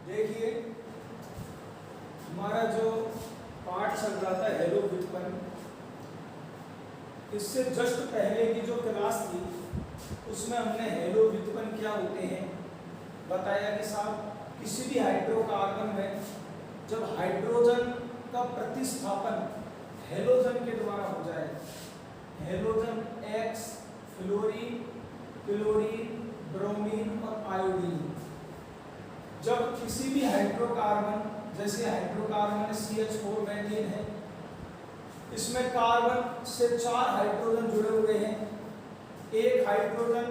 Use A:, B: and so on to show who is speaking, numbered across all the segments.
A: देखिए हमारा जो पाठ चल रहा था हेलो व्युत्पन्न, इससे जस्ट पहले की जो क्लास थी उसमें हमने हेलो व्युत्पन्न क्या होते हैं बताया कि साहब किसी भी हाइड्रोकार्बन में जब हाइड्रोजन का प्रतिस्थापन हेलोजन के द्वारा हो जाए, halogen X, fluorine, chlorine, bromine और आयोडीन, जब किसी भी हाइड्रोकार्बन जैसे हाइड्रोकार्बन CH4 मेथिन है, इसमें कार्बन से 4 हाइड्रोजन जुड़े हुए हैं, एक हाइड्रोजन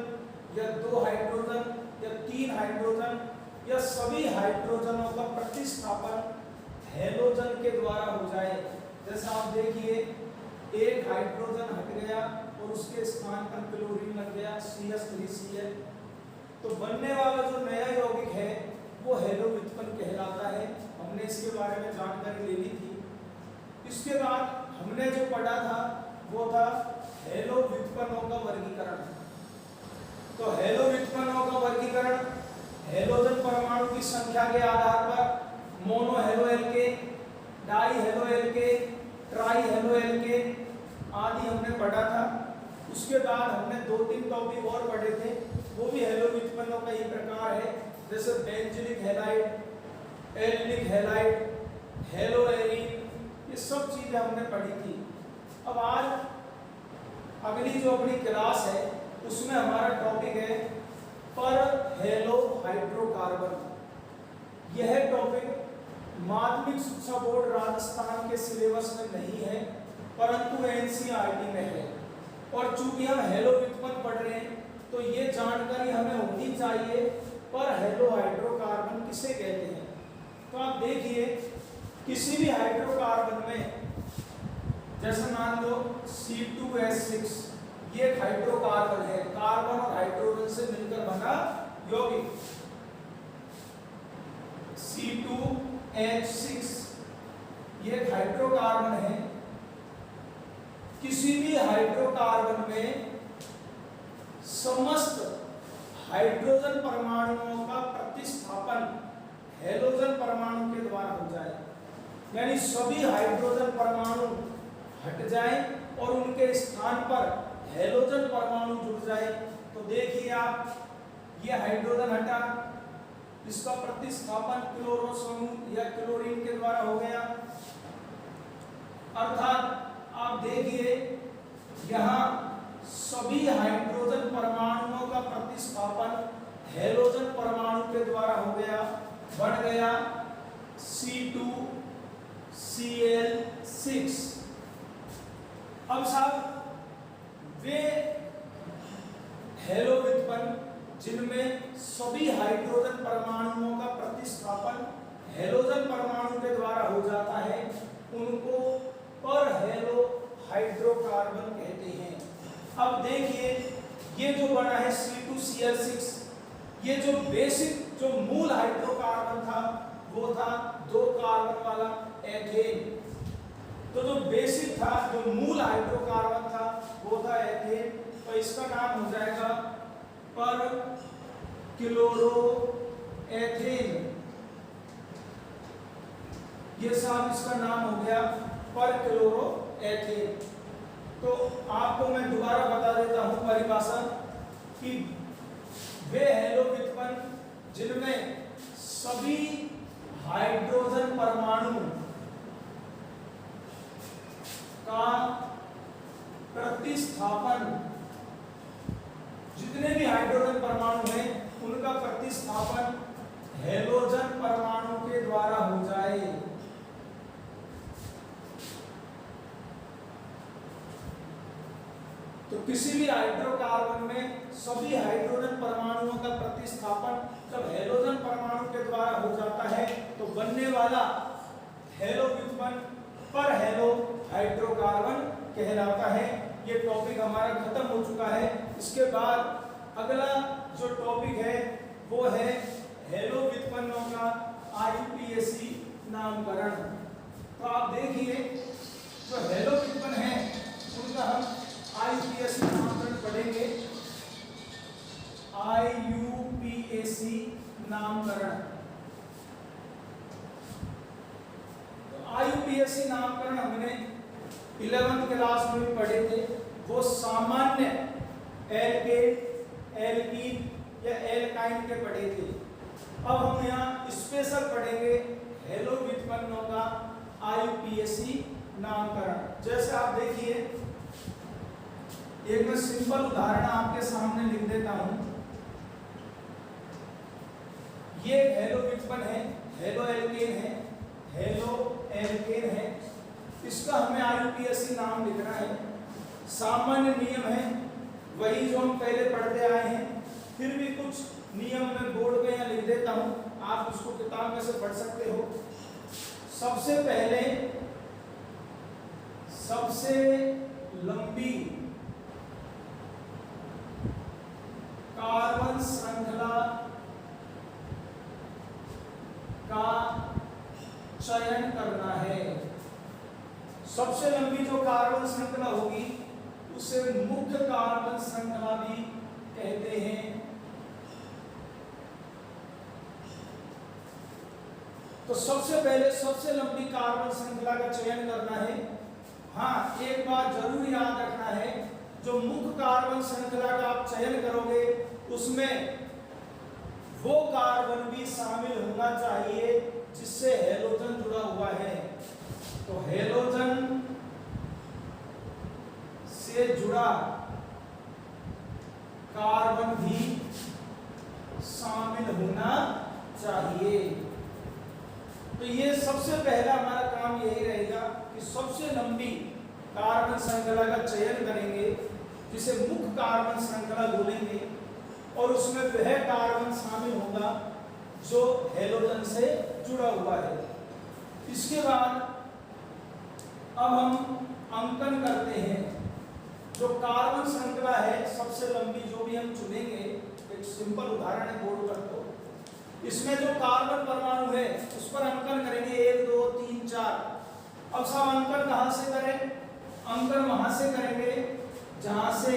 A: या 2 हाइड्रोजन या 3 हाइड्रोजन या सभी हाइड्रोजनों का प्रतिस्थापन हेलोजन के द्वारा हो जाए। जैसे आप देखिए एक हाइड्रोजन हट गया और उसके स्थान पर क्लोरीन लग गया CH3Cl, तो बनने वाला जो नया यौगिक है वो हेलो व्युत्पन्न कहलाता है। हमने इसके बारे में जानकारी ले ली थी। इसके बाद हमने जो पढ़ा था वो था हेलो व्युत्पन्नों का वर्गीकरण। तो हेलो व्युत्पन्नों का वर्गीकरण हेलोजन परमाणु की संख्या के आधार पर mono halo alkane, die halo alkane, try halo alkane आदि हमने पढ़ा था। उसके बाद हमने 2-3 टॉपिक और पढ़े थे, वो भी हेलो व्युत्पन्नों का ही प्रकार है, जैसे benzylic halide, allylic halide, halo arene, ये सब चीजें हमने पढ़ी थी। अब आज अगली जो अपनी क्लास है उसमें हमारा टॉपिक है पर हेलो हाइड्रोकार्बन। यह टॉपिक माध्यमिक शिक्षा बोर्ड राजस्थान के सिलेबस में नहीं है परंतु NCERT में है, और चूंकि हम हेलो व्युत्पन्न पढ़ रहे हैं तो ये जानकारी हमें होनी चाहिए पर हेलो हाइड्रोकार्बन किसे कहते हैं। तो आप देखिए किसी भी हाइड्रोकार्बन में जैसे मान लो C2H6, ये एक हाइड्रोकार्बन है, कार्बन और हाइड्रोजन से मिलकर बना यौगिक C2H6, ये एक हाइड्रोकार्बन है। किसी भी हाइड्रोकार्बन में समस्त हाइड्रोजन परमाणुओं का प्रतिस्थापन हेलोजन परमाणु के द्वारा हो जाए, यानी सभी हाइड्रोजन परमाणु हट जाएं और उनके स्थान पर हेलोजन परमाणु जुड़ जाए। तो देखिए आप, ये हाइड्रोजन हटा, इसका प्रतिस्थापन क्लोरो समूह या क्लोरीन के द्वारा हो गया, अर्थात आप देखिए यहाँ सभी हाइड्रोजन परमाणुओं का प्रतिस्थापन हेलोजन परमाणु के द्वारा हो गया, बन गया C2Cl6। अब साहब वे हेलो व्युत्पन्न जिनमें सभी हाइड्रोजन परमाणुओं का प्रतिस्थापन हेलोजन परमाणु के द्वारा हो जाता है, उनको पर हेलो हाइड्रोकार्बन कहते हैं। अब देखिए ये जो बना है C2Cl6, ये जो बेसिक जो मूल हाइड्रोकार्बन था वो था 2 कार्बन वाला एथेन। तो जो बेसिक था, जो मूल हाइड्रोकार्बन था वो था एथेन, तो इसका नाम हो जाएगा पर क्लोरो एथेन। ये साहब इसका नाम हो गया पर क्लोरो एथेन। तो आपको मैं दोबारा बता देता हूं परिभाषा कि वे हेलो व्युत्पन्न जिनमें सभी हाइड्रोजन परमाणु का प्रतिस्थापन, जितने भी हाइड्रोजन परमाणु हैं उनका प्रतिस्थापन हेलोजन परमाणु के द्वारा हो जाए। तो किसी भी हाइड्रोकार्बन में सभी हाइड्रोजन परमाणुओं का प्रतिस्थापन जब हेलोजन परमाणु के द्वारा हो जाता है तो बनने वाला हेलो व्युत्पन्न पर हेलो हाइड्रोकार्बन कहलाता है। ये टॉपिक हमारा खत्म हो चुका है। इसके बाद अगला जो टॉपिक है वो है हेलो व्युत्पन्नों का IUPAC नामकरण। तो आप देखिए जो हेलो व्युत्पन्न है उनका हम IUPAC नामकरण पढ़ेंगे। IUPAC नामकरण IUPAC नामकरण हमने 11th क्लास में पढ़े थे, वो सामान्य एल्केन, एल्कीन या एल्काइन के पढ़े थे। अब हम यहाँ स्पेशल पढ़ेंगे हेलो व्युत्पन्नों का IUPAC नामकरण। जैसे आप देखिए, एक मैं सिंपल उदाहरण आपके सामने लिख देता हूं। ये हेलो व्युत्पन्न है, हेलो एल्केन है, हेलो एल्केन है। इसका हमें IUPAC नाम लिखना है। सामान्य नियम है वही जो हम पहले पढ़ते आए हैं, फिर भी कुछ नियम मैं बोर्ड पे यहाँ लिख देता हूं, आप उसको किताब में से पढ़ सकते हो। सबसे पहले सबसे लंबी कार्बन श्रृंखला का चयन करना है। सबसे लंबी जो कार्बन श्रृंखला होगी उसे मुख्य कार्बन श्रृंखला भी कहते हैं। तो सबसे पहले सबसे लंबी कार्बन श्रृंखला का चयन करना है। हाँ, एक बात जरूर याद रखना है, जो मुख्य कार्बन श्रृंखला का आप चयन करोगे उसमें वो कार्बन भी शामिल होना चाहिए जिससे हैलोजन जुड़ा हुआ है। तो हैलोजन से जुड़ा कार्बन भी शामिल होना चाहिए। तो ये सबसे पहला हमारा काम यही रहेगा कि सबसे लंबी कार्बन श्रृंखला का चयन करेंगे जिसे मुख्य कार्बन श्रृंखला बोलेंगे, और उसमें वह कार्बन शामिल होगा जो हैलोजन से जुड़ा हुआ है। इसके बाद अब हम अंकन करते हैं। जो कार्बन श्रृंखला है सबसे लंबी जो भी हम चुनेंगे, एक सिंपल उदाहरण है बोर्ड पर, तो इसमें जो कार्बन परमाणु है उस पर अंकन करेंगे 1 2 3 4। अब सब अंकन कहां से करें? अंकन वहां से करेंगे जहां से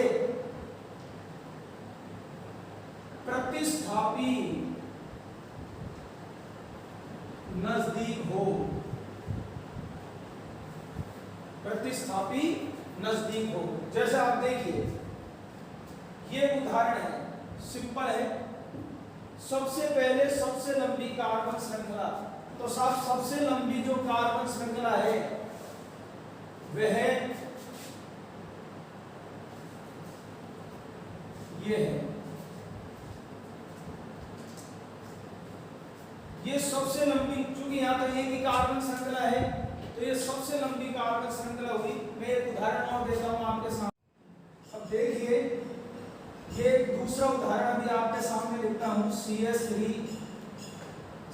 A: प्रतिस्थापी नजदीक हो। प्रतिस्थापी नजदीक हो। जैसे आप देखिए, ये उदाहरण है, सिंपल है। सबसे पहले सबसे लंबी कार्बन श्रृंखला, तो साहब सबसे लंबी जो कार्बन श्रृंखला है वह ये है। ये सबसे लंबी, चूंकि यहां पर एक ही कार्बन श्रृंखला है तो ये सबसे लंबी कार्बन श्रृंखला हुई। मैं एक उदाहरण और देता हूं आपके सामने। अब देखिए, ये दूसरा उदाहरण भी आपके सामने लिखता हूं। CH3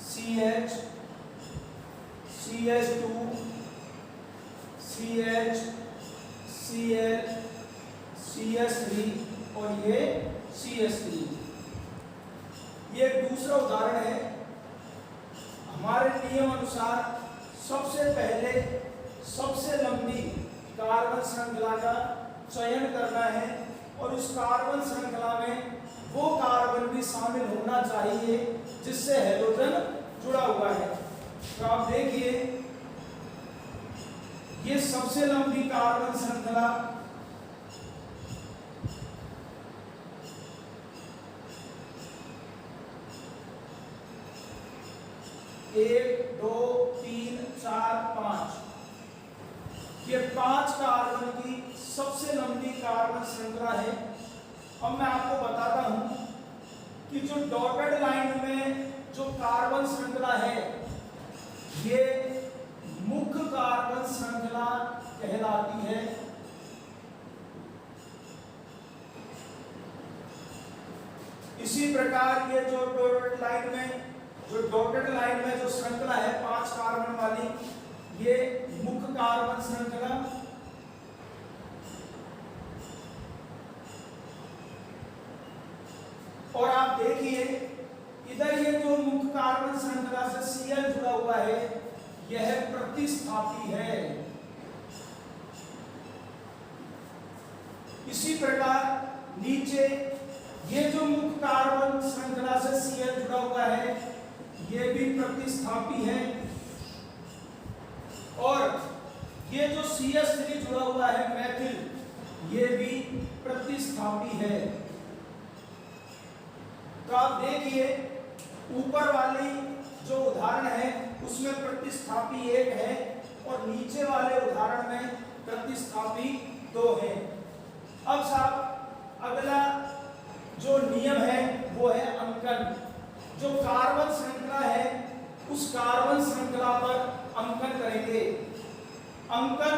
A: CH CH2 CH Cl CH3 और ये CH3। ये दूसरा उदाहरण है। हमारे नियम अनुसार सबसे पहले सबसे लंबी कार्बन श्रृंखला का चयन करना है, और उस कार्बन श्रृंखला में वो कार्बन भी शामिल होना चाहिए जिससे हैलोजन जुड़ा हुआ है। तो आप देखिए, ये सबसे लंबी कार्बन श्रृंखला एक 2 3 4 5, ये 5 कार्बन की सबसे लंबी कार्बन श्रृंखला है। अब मैं आपको बताता हूं कि जो डॉटेड लाइन में जो कार्बन श्रृंखला है ये मुख्य कार्बन श्रृंखला कहलाती है। इसी प्रकार ये जो डॉटेड लाइन में जो श्रृंखला है 5 कार्बन वाली, ये मुख्य कार्बन श्रृंखला। और आप देखिए, इधर ये जो मुख्य कार्बन श्रृंखला से Cl जुड़ा हुआ है यह प्रतिस्थापी है। इसी प्रकार नीचे ये जो मुख्य कार्बन श्रृंखला से Cl जुड़ा हुआ है ये भी प्रतिस्थापी है। और ये जो CH3 जुड़ा हुआ है मैथिल, ये भी प्रतिस्थापी है। तो आप देखिए ऊपर वाली जो उदाहरण है उसमें प्रतिस्थापी 1 है और नीचे वाले उदाहरण में प्रतिस्थापी 2 है। अब साहब अगला जो नियम है वो है अंकन। जो कार्बन श्रृंखला है उस कार्बन श्रृंखला पर अंकन करेंगे। अंकन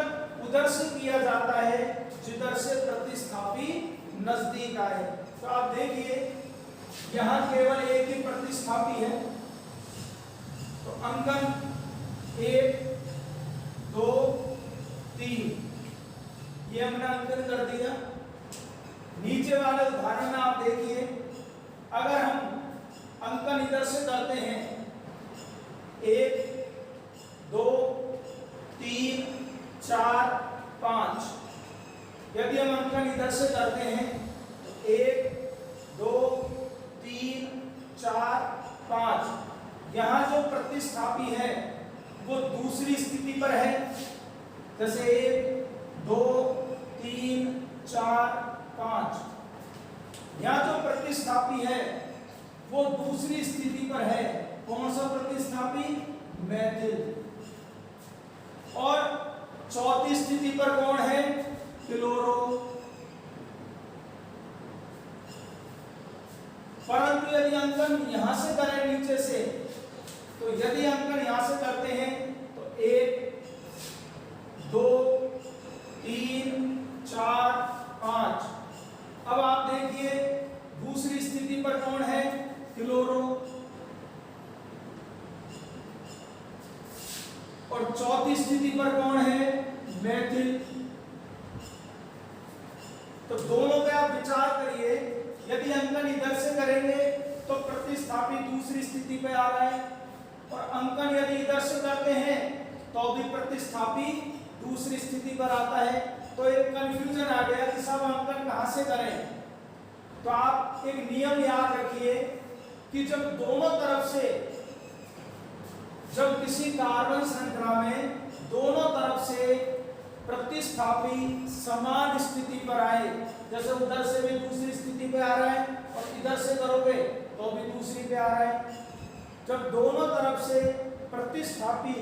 A: उधर से किया जाता है जिधर से प्रतिस्थापी नजदीक आए। तो आप देखिए यहां केवल एक ही प्रतिस्थापी है, तो अंकन 1 2 3 ये हमने अंकन कर दिया। नीचे वाले उदाहरण में आप देखिए अगर हम अंकन इधर से करते हैं 1 2 3 4 5, यदि हम अंकन इधर से करते हैं 1 2 3 4 5, यहाँ जो प्रतिस्थापी है वो दूसरी स्थिति पर है। जैसे 1 2 3 4 5, यहाँ जो प्रतिस्थापी है वो दूसरी स्थिति पर है। कौन सा प्रतिस्थापी? मैथिल। और चौथी स्थिति पर कौन है? क्लोरो। परंतु यदि अंकन यहां से करें नीचे से, तो यदि अंकन यहां से करते हैं तो 1 2 3 4 5, अब आप देखिए दूसरी स्थिति पर कौन है? क्लोरो। और चौथी स्थिति पर कौन है? मैथिल। तो दोनों पे आप विचार करिए, यदि अंकन इधर से करेंगे तो प्रतिस्थापी दूसरी स्थिति पे आ रहा है, और अंकन यदि इधर से करते हैं तो भी प्रतिस्थापी दूसरी स्थिति पर आता है। तो एक कंफ्यूजन आ गया कि सब अंकन कहां से करें। तो आप एक नियम याद रखिए कि जब दोनों तरफ से, जब किसी कार्बन श्रृंखला में दोनों तरफ से प्रतिस्थापी समान स्थिति पर आए, जैसे उधर से भी दूसरी स्थिति पे आ रहा है और इधर से करोगे तो भी दूसरी पे आ रहा है, जब दोनों तरफ से प्रतिस्थापी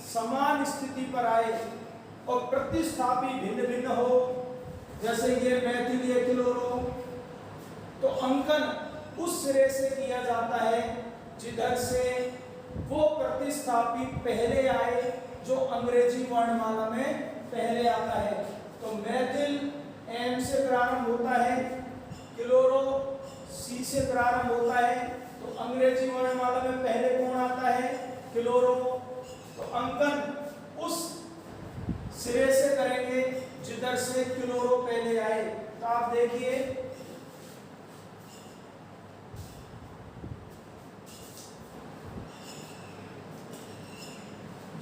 A: समान स्थिति पर आए और प्रतिस्थापी भिन्न भिन्न हो, जैसे ये मैथिल ये क्लोरो, तो अंकन उस सिरे से किया जाता है जिधर से वो प्रतिस्थापी पहले आए जो अंग्रेजी वर्णमाला में पहले आता है। तो मैथिल M से प्रारंभ होता है, क्लोरो C से प्रारंभ होता है, तो अंग्रेजी वर्णमाला में पहले कौन आता है? क्लोरो। तो अंकन उस सिरे से करेंगे जिधर से क्लोरो पहले आए। तो आप देखिए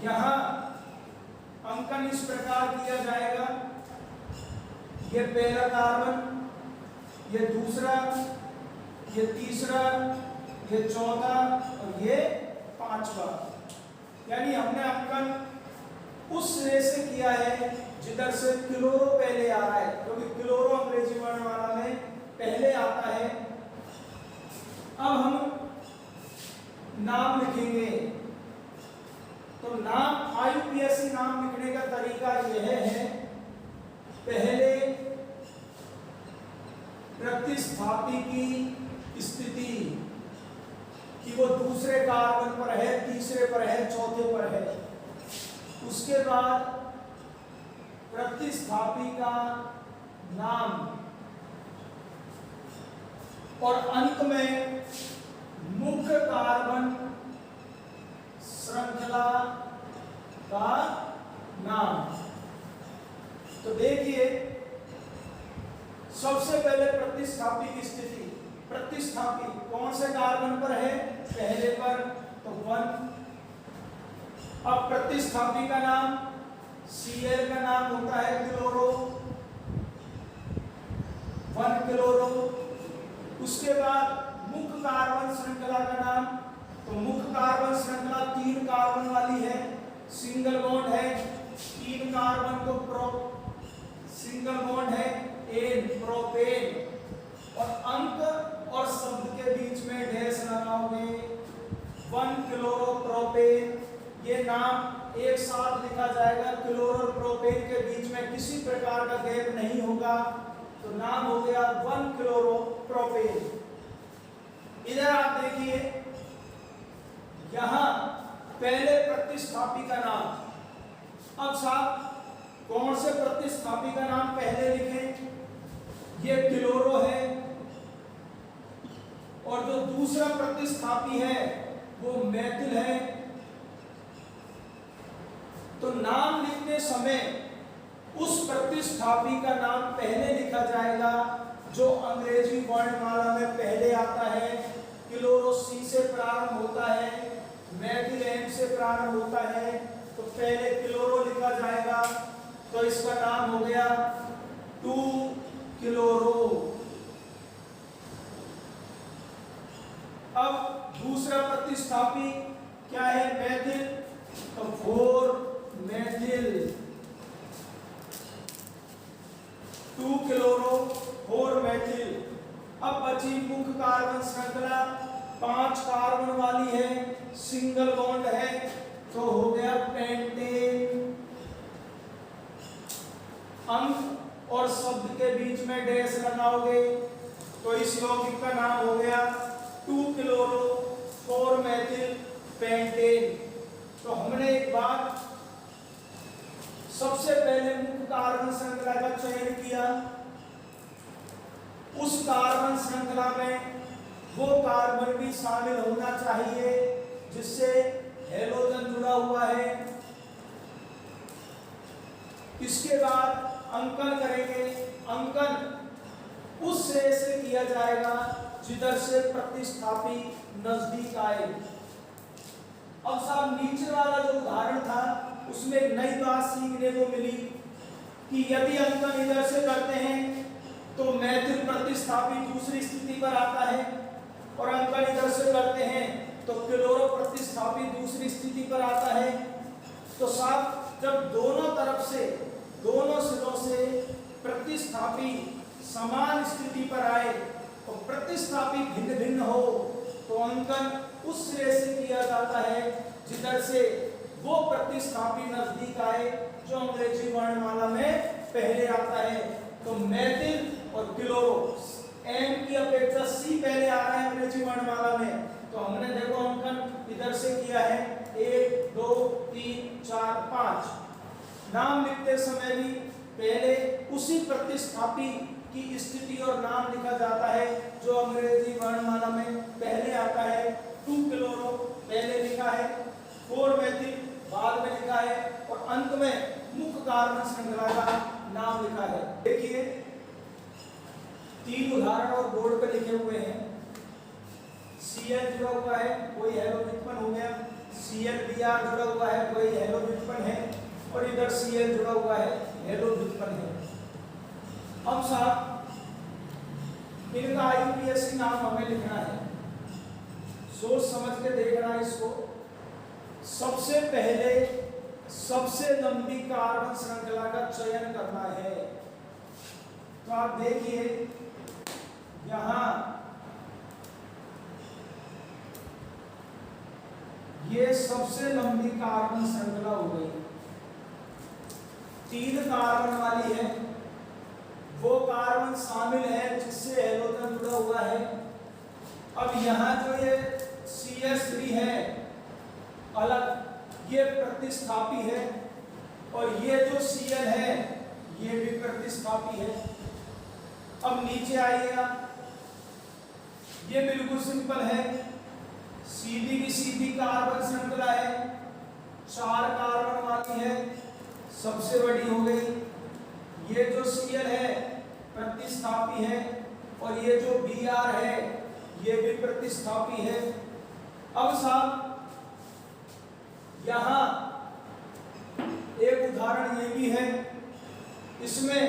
A: यहां अंकन इस प्रकार किया जाएगा, ये पहला कार्बन, ये दूसरा, ये तीसरा, ये चौथा और ये पांचवा। यानी हमने अंकन उस सिरे से किया है जिधर से क्लोरो पहले आ रहा है, क्योंकि क्लोरो अंग्रेजी वर्णमाला में पहले आता है। अब हम नाम लिखेंगे, तो नाम IUPAC नाम लिखने का तरीका यह है, पहले प्रतिस्थापी की स्थिति कि वो दूसरे कार्बन पर है, तीसरे पर है, चौथे पर है, उसके बाद प्रतिस्थापी का नाम और अंत में मुख्य कार्बन श्रृंखला का नाम। तो देखिए सबसे पहले प्रतिस्थापी की स्थिति, प्रतिस्थापी कौन से कार्बन पर है? पहले पर, तो 1। अब प्रतिस्थापी का नाम, Cl का नाम होता है क्लोरो, 1 क्लोरो। उसके बाद मुख्य कार्बन श्रृंखला का नाम, तो मुख्य कार्बन श्रृंखला 3 कार्बन वाली है, सिंगल बॉन्ड है, 3 कार्बन को सिंगल बॉन्ड है एन, प्रोपेन। और अंक और शब्द के बीच में डैश लगाओगे, 1 क्लोरोप्रोपेन। ये नाम एक साथ लिखा जाएगा, क्लोरो प्रोपेन के बीच में किसी प्रकार का गैप नहीं होगा, तो नाम हो गया 1 क्लोरोप्रोपेन। इधर आप देखिए, यहां पहले प्रतिस्थापी का नाम। अब साहब कौन से प्रतिस्थापी का नाम पहले लिखें? ये क्लोरो है, और जो दूसरा प्रतिस्थापी है वो मेथिल है। तो नाम लिखते समय उस प्रतिस्थापी का नाम पहले लिखा जाएगा जो अंग्रेजी वर्णमाला में पहले आता है। क्लोरो सी से प्रारंभ होता है, मेथिल एम से प्रारंभ होता है, तो पहले क्लोरो लिखा जाएगा, तो इसका नाम हो गया 2 क्लोरो। अब दूसरा प्रतिस्थापी क्या है? मेथिल, तो 4 मेथिल, 2 क्लोरो 4 मेथिल। अब बची मुख्य कार्बन श्रृंखला, 5 कार्बन वाली है, सिंगल बॉन्ड है, तो हो गया पेंटेन। अंक और शब्द के बीच में डैश लगाओगे, तो इस यौगिक का नाम हो गया 2 क्लोरो 4 मेथिल पेंटेन। तो हमने एक बार सबसे पहले मुख्य कार्बन श्रृंखला का चयन किया, उस कार्बन श्रृंखला में वो कार्बन भी शामिल होना चाहिए जिससे हैलोजन जुड़ा हुआ है। इसके बाद अंकन करेंगे, अंकन उस श्रेय से किया जाएगा जिधर से प्रतिस्थापी नजदीक आए। अब साहब नीचे वाला जो उदाहरण था उसमें एक नई बात सीखने को मिली कि यदि अंकन इधर से करते हैं तो मेथिल प्रतिस्थापी दूसरी स्थिति पर आता है, और अंकन इधर से करते हैं तो क्लोरो प्रतिस्थापी दूसरी स्थिति पर आता है। तो साहब जब दोनों तरफ से, दोनों सिरों से प्रतिस्थापी समान स्थिति पर आए और प्रतिस्थापी भिन्न भिन्न हो, तो अंकन उस सिरे से किया जाता है जिधर से वो प्रतिस्थापी नजदीक आए जो अंग्रेजी वर्णमाला में पहले आता है। तो मेथिल और क्लोरो, एम की अपेक्षा सी पहले आ रहा है अंग्रेजी वर्णमाला में, तो हमने देखो अंकन इधर से किया है 1 2 3 4 5। नाम लिखते समय भी पहले उसी प्रतिस्थापी की स्थिति और नाम लिखा जाता है जो अंग्रेजी वर्णमाला में पहले आता है। 2 क्लोरो पहले लिखा है, 4 मेथिल बाद में लिखा है, और अंत में मुख्य कार्बन श्रृंखला का नाम लिखा है। देखिए 3 उदाहरण और बोर्ड पे लिखे हुए हैं। Cl जुड़ा हुआ है, कोई हैलो व्युत्पन्न हो गया, ClBr जुड़ा हुआ है, कोई हैलो व्युत्पन्न है, और इधर Cl जुड़ा हुआ है, हैलो व्युत्पन्न है। अब साहब इनका IUPAC नाम हमें लिखना है, सोच समझ के देखना है इसको। सबसे पहले सबसे लंबी कार्बन श्रृंखला का चयन करना है। तो आप देखिए यहां ये सबसे लंबी कार्बन श्रृंखला हो गई, 3 कार्बन वाली है, वो कार्बन शामिल है जिससे हैलोजन जुड़ा हुआ है। अब यहाँ जो ये CH3 है अलग, ये प्रतिस्थापी है, और ये जो Cl है ये भी प्रतिस्थापी है। अब नीचे आइएगा, ये बिल्कुल सिंपल है, सीधी की सीधी कार्बन श्रृंखला है, 4 कार्बन वाली है, सबसे बड़ी हो गई। ये जो Cl है प्रतिस्थापी है, और ये जो Br है ये भी प्रतिस्थापी है। अब साहब यहां एक उदाहरण ये भी है, इसमें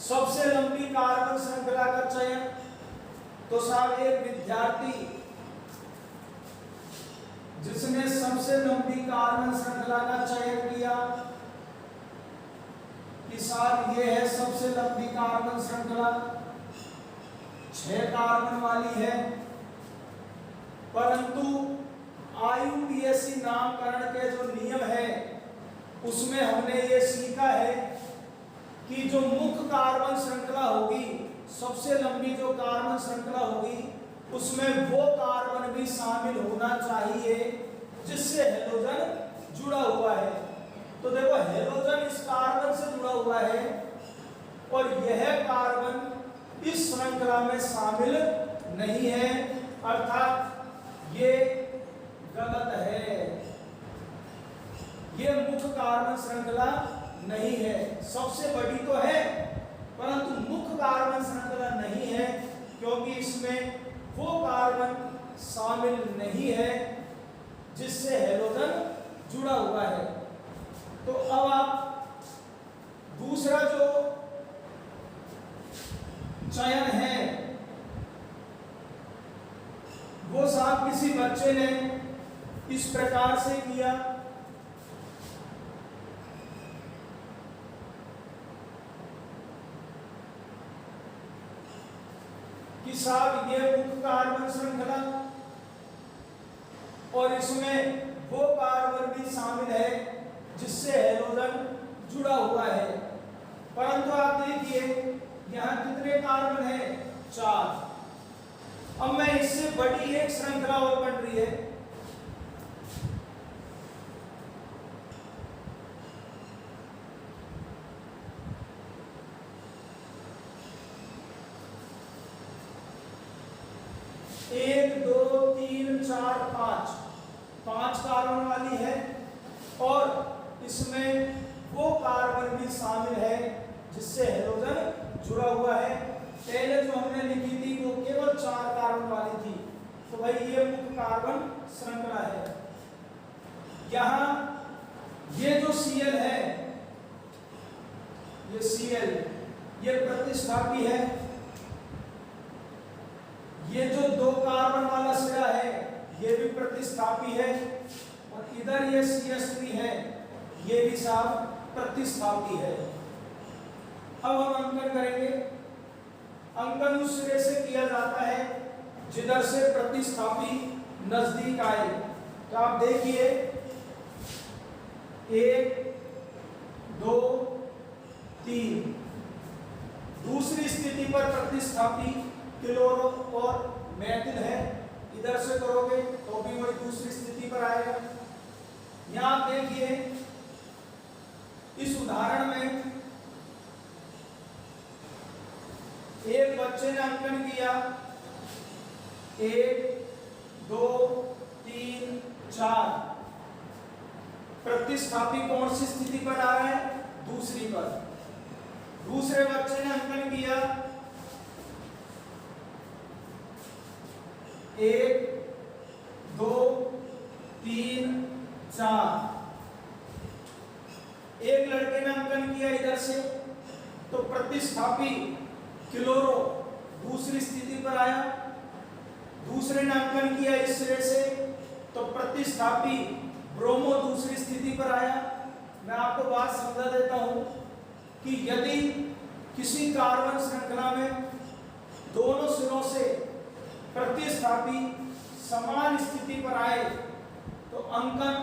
A: सबसे लंबी कार्बन श्रृंखला का चयन, तो साहब एक विद्यार्थी जिसने सबसे लंबी कार्बन श्रृंखला का चयन किया कि साहब ये है सबसे लंबी कार्बन श्रृंखला, 6 कार्बन वाली है। परंतु IUPAC नामकरण के जो नियम है उसमें हमने ये सीखा है कि जो मुख्य कार्बन श्रृंखला होगी, सबसे लंबी जो कार्बन श्रृंखला होगी, उसमें वो कार्बन भी शामिल होना चाहिए जिससे हैलोजन जुड़ा हुआ है। तो देखो हैलोजन इस कार्बन से जुड़ा हुआ है और यह कार्बन इस श्रृंखला में शामिल नहीं है, अर्थात ये गलत है, ये मुख्य कार्बन श्रृंखला नहीं है। सबसे बड़ी तो है परंतु मुख्य कार्बन श्रृंखला नहीं है, क्योंकि इसमें वो कार्बन शामिल नहीं है जिससे हैलोजन जुड़ा हुआ है। तो अब आप दूसरा जो चयन है वो साहब किसी बच्चे ने इस प्रकार से किया कि साहब ये मुख्य कार्बन श्रृंखला और इसमें वो कार्बन भी शामिल है जिससे हैलोजन जुड़ा हुआ है। परंतु आप देखिए यहाँ कितने कार्बन है, 4। अब मैं इससे बड़ी एक श्रृंखला और बन रही है, एक, दो, तीन, चार, 5 कार्बन वाली है और इसमें वो कार्बन भी शामिल है जिससे हैलोजन जुड़ा हुआ है। पहले जो हमने लिखी थी वो केवल 4 कार्बन वाली थी, तो भाई ये मुख्य कार्बन श्रृंखला है। यहाँ ये जो Cl है, ये Cl ये प्रतिस्थापी है, ये जो 2 कार्बन वाला सिरा है ये भी प्रतिस्थापी है और इधर ये CH3 है ये भी साहब प्रतिस्थापी है। अब हम अंकन करेंगे। अंकन उस सिरे से किया जाता है जिधर से प्रतिस्थापी नजदीक आए। तो आप देखिए 1, 2, 3, दूसरी स्थिति पर प्रतिस्थापी क्लोरो और मेथिल है, इधर से करोगे तो भी वही दूसरी स्थिति पर आएगा। यहां आप देखिए इस उदाहरण में एक बच्चे ने अंकन किया 1, 2, 3, 4, प्रतिस्थापी कौन सी स्थिति पर आ रहा है, दूसरी पर। दूसरे बच्चे ने अंकन किया 1, 2, 3, 4, एक लड़के ने अंकन किया इधर से, तो प्रतिस्थापी क्लोरो दूसरी स्थिति पर आया। दूसरे ने अंकन किया इस सिरे से, तो प्रतिस्थापी ब्रोमो दूसरी स्थिति पर आया। मैं आपको बात समझा देता हूं कि यदि किसी कार्बन श्रृंखला में दोनों सिरों से प्रतिस्थापी समान स्थिति पर आए तो अंकन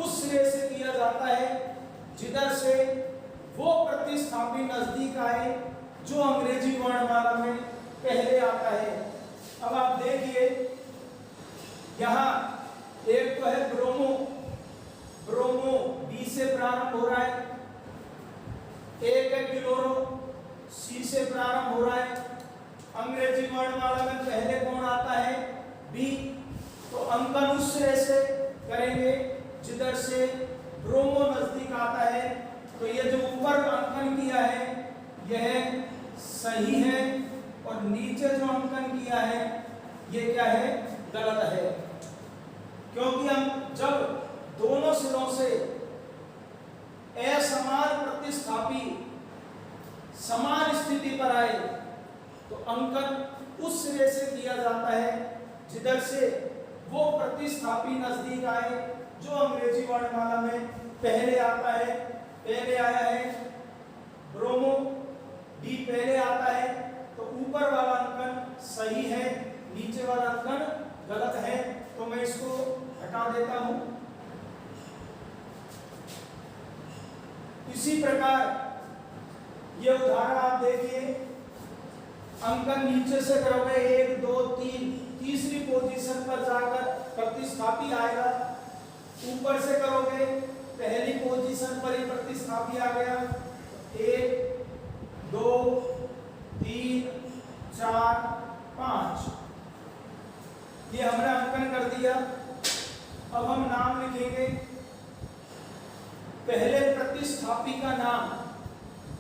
A: उस सिरे से किया जाता है जिधर से वो प्रतिस्थापी नजदीक आए जो अंग्रेजी वर्णमाला में पहले आता है। अब आप देखिए यहां एक तो है ब्रोमो, ब्रोमो बी से प्रारंभ हो रहा है, एक है क्लोरो सी से प्रारंभ हो रहा है। अंग्रेजी वर्णमाला में पहले कौन आता है, बी, तो अंकन उस सिरे से करेंगे जिधर से ब्रोमो नजदीक आता है। तो ये जो ऊपर अंकन किया है यह सही है और नीचे जो अंकन किया है ये क्या है, गलत है। क्योंकि हम जब दोनों सिरों से असमान प्रतिस्थापी समान स्थिति पर आए तो अंकन उस सिरे से किया जाता है जिधर से वो प्रतिस्थापी नजदीक आए जो अंग्रेजी वर्णमाला में पहले आता है। पहले आया है ब्रोमो, डी पहले आता है, तो ऊपर वाला अंकन सही है, नीचे वाला अंकन गलत है, तो मैं इसको हटा देता हूं। इसी प्रकार ये उदाहरण आप देखिए, अंकन नीचे से करोगे 1 2 3, तीसरी पोजीशन पर जाकर प्रतिस्थापी आएगा। ऊपर से करोगे पहली पोजीशन पर ही प्रतिस्थापी आ गया। 1 2 3 4 5, ये हमने अंकन कर दिया। अब हम नाम लिखेंगे, पहले प्रतिस्थापी का नाम।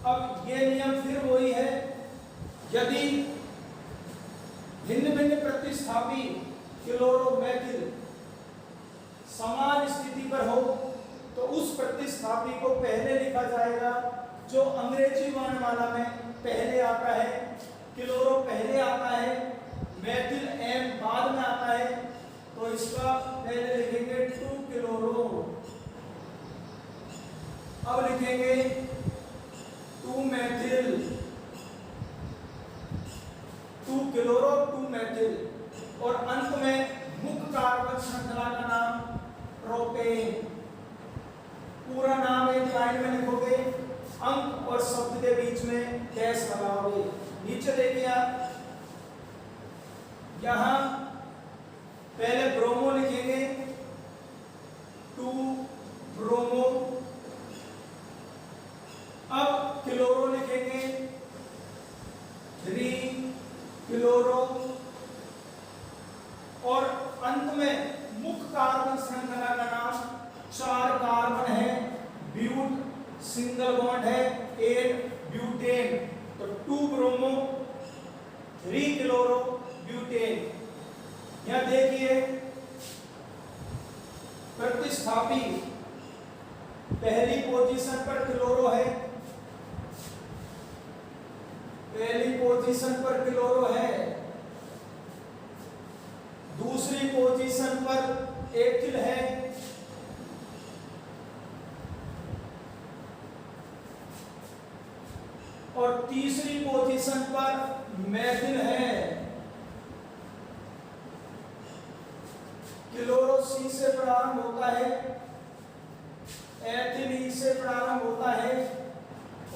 A: अब ये नियम फिर वही है, यदि भिन्न भिन्न प्रतिस्थापी क्लोरोमेथिल समान स्थिति पर हो तो उस प्रतिस्थापी को पहले लिखा जाएगा जो अंग्रेजी वर्णमाला में पहले आता है। क्लोरो पहले आता है, मेथिल एम बाद में आता है, तो इसका पहले लिखेंगे 2 क्लोरो। अब लिखेंगे 2 मेथिल, 2 क्लोरो 2 मेथिल, और अंत में मुख्य कार्बन श्रृंखला का नाम प्रोपेन। पूरा नाम एक लाइन में लिखोगे, अंक और शब्द के बीच में डैश लगाओगे। नीचे देखिए आप, यहां पहले ब्रोमो लिखेंगे, 2 ब्रोमो। अब क्लोरो लिखेंगे, 3 क्लोरो, और अंत में मुख्य कार्बन श्रृंखला का नाम 4 कार्बन है, ब्यूट सिंगल बॉन्ड है, 8 ब्यूटेन, तो 2 ब्रोमो 3 क्लोरो ब्यूटेन। यहां देखिए प्रतिस्थापी पहली पोजीशन पर क्लोरो है, पहली पोजीशन पर क्लोरो है, दूसरी पोजीशन पर एथिल है, और तीसरी पोजीशन पर मेथिल है। क्लोरो सी से प्रारंभ होता है, एथिल ई से प्रारंभ होता है,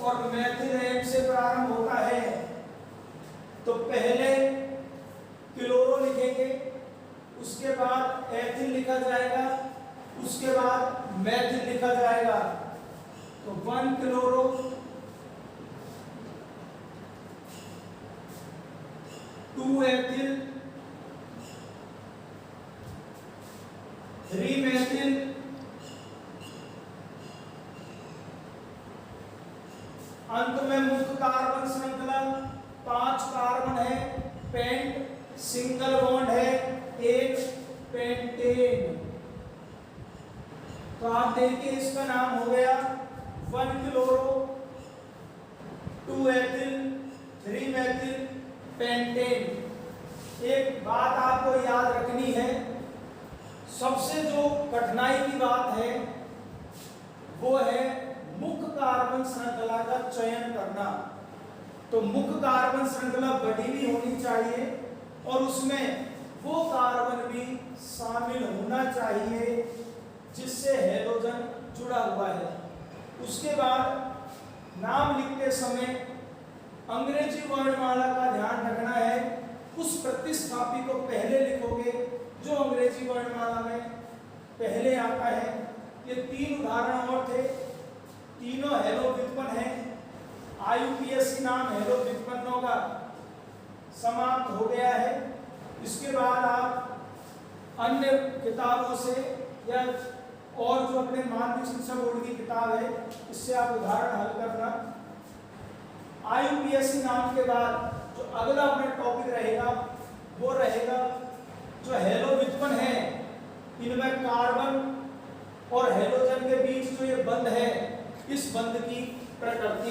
A: और मेथिल एम से प्रारंभ होता है। तो पहले क्लोरो लिखेंगे, उसके बाद एथिल लिखा जाएगा, उसके बाद मेथिल लिखा जाएगा। तो 1 क्लोरो, 2 एथिल, 3 मेथिल, अंत में मुख्य कार्बन श्रृंखला 5 कार्बन है, पेंट सिंगल बॉन्ड है, 1 पेंटेन। तो आप देखिए इसका नाम हो गया 1 क्लोरो, 2 एथिल, 3 मेथिल, पेंटेन। एक बात आपको याद रखनी है, सबसे जो कठिनाई की बात है वो है मुख्य कार्बन श्रृंखला का चयन करना। तो मुख्य कार्बन श्रृंखला बड़ी भी होनी चाहिए और उसमें वो कार्बन भी शामिल होना चाहिए जिससे हैलोजन जुड़ा हुआ है। उसके बाद नाम लिखते समय अंग्रेजी वर्णमाला का ध्यान रखना है, उस प्रतिस्थापी को पहले लिखोगे जो अंग्रेजी वर्णमाला में पहले आता है। ये 3 उदाहरण और थे, तीनों हेलो व्युत्पन्न हैं। IUPAC नाम हेलो व्युत्पन्नों का समाप्त हो गया है। इसके बाद आप अन्य किताबों से या और जो अपने माध्यमिक शिक्षा बोर्ड की किताब है इससे आप उदाहरण हल करना। IUPAC नाम के बाद जो अगला अपना टॉपिक रहेगा वो रहेगा जो हेलो व्युत्पन्न है, इनमें कार्बन और हेलोजन के बीच जो ये बंध है, इस बंध की प्रकृति।